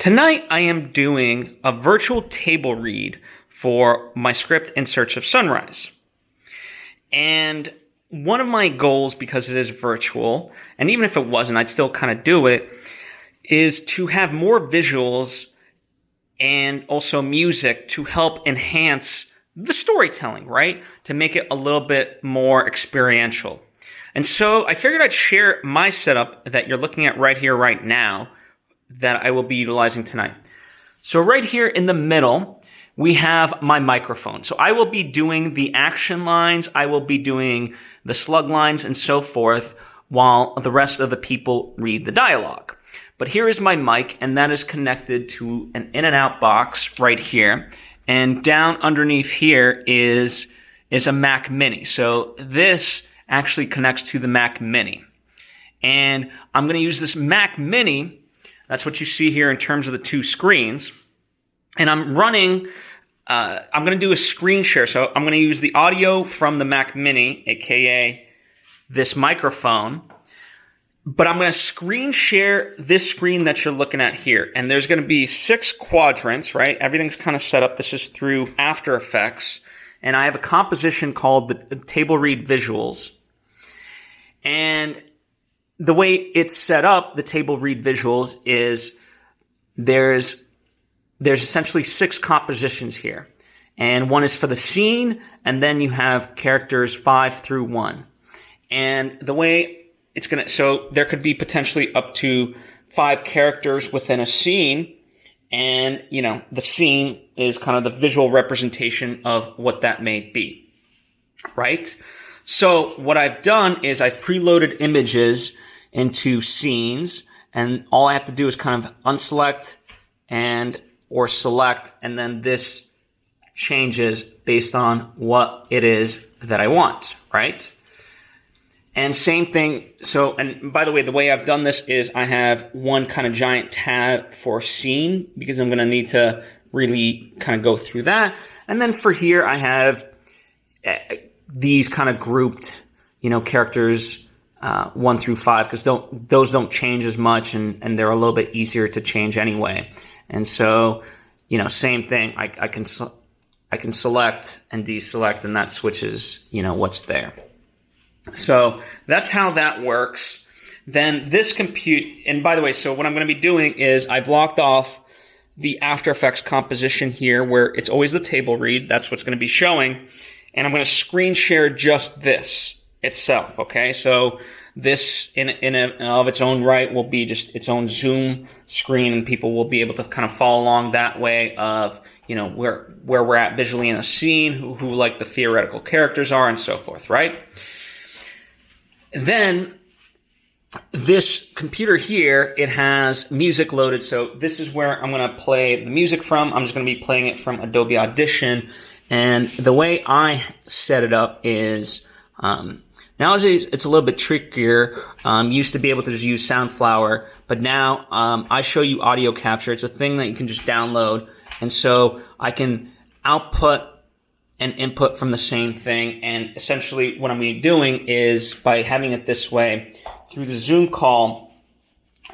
Tonight I am doing a virtual table read for my script In Search of Sunrise. And one of my goals, because it is virtual, and even if it wasn't, I'd still kind of do it, is to have more visuals and also music to help enhance the storytelling, right? To make it a little bit more experiential. And so I figured I'd share my setup that you're looking at right here, right now, that I will be utilizing tonight. So right here in the middle, we have my microphone. So I will be doing the action lines, I will be doing the slug lines and so forth, while the rest of the people read the dialogue. But here is my mic, and that is connected to an in and out box right here. And down underneath here is a Mac Mini. So this actually connects to the Mac Mini. And I'm going to use this Mac Mini. That's what you see here in terms of the two screens. And I'm running, I'm going to do a screen share. So I'm going to use the audio from the Mac Mini, aka this microphone. But I'm going to screen share this screen that you're looking at here. And there's going to be 6 quadrants, right? Everything's kind of set up. This is through After Effects. And I have a composition called the Table Read Visuals. And the way it's set up, the Table Read Visuals, is there's essentially 6 compositions here. And one is for the scene, and then you have characters 5 through 1. And the way it's going to, so there could be potentially up to 5 characters within a scene. And, you know, the scene is kind of the visual representation of what that may be. Right? So what I've done is I've preloaded images into scenes, and all I have to do is kind of unselect or select, and then this changes based on what it is that I want, right? And same thing, so, and by the way I've done this is I have one kind of giant tab for scene, because I'm going to need to really kind of go through that. And then for here, I have these kind of grouped, characters 1 through 5, because those don't change as much, and they're a little bit easier to change anyway. And so, same thing. I can select and deselect, and that switches, what's there. So that's how that works. Then this compute, and by the way, so what I'm going to be doing is I've locked off the After Effects composition here, where it's always the table read. That's what's going to be showing. And I'm going to screen share just this itself, okay? So this in of its own right will be just its own Zoom screen, and people will be able to kind of follow along that way of, where we're at visually in a scene, who like the theoretical characters are, and so forth, right? Then this computer here, it has music loaded. So this is where I'm going to play the music from. I'm just going to be playing it from Adobe Audition. And the way I set it up is, nowadays it's a little bit trickier. Used to be able to just use Soundflower, but now I show you audio capture. It's a thing that you can just download. And so I can output and input from the same thing. And essentially what I'm going to be doing is, by having it this way, through the Zoom call,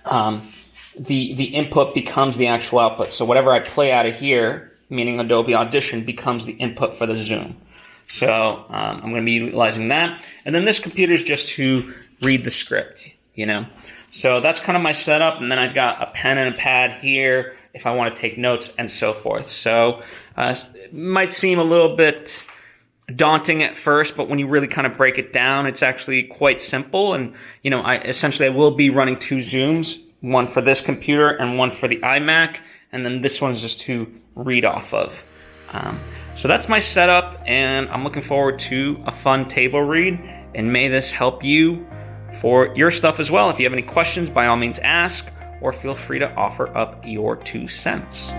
the input becomes the actual output. So whatever I play out of here, meaning Adobe Audition, becomes the input for the Zoom. So I'm going to be utilizing that. And then this computer is just to read the script, So that's kind of my setup. And then I've got a pen and a pad here if I want to take notes and so forth. So it might seem a little bit daunting at first, but when you really kind of break it down, it's actually quite simple. And, I will be running 2 Zooms, one for this computer and one for the iMac. And then this one's just to read off of. So that's my setup, and I'm looking forward to a fun table read, and may this help you for your stuff as well. If you have any questions, by all means ask, or feel free to offer up your 2 cents.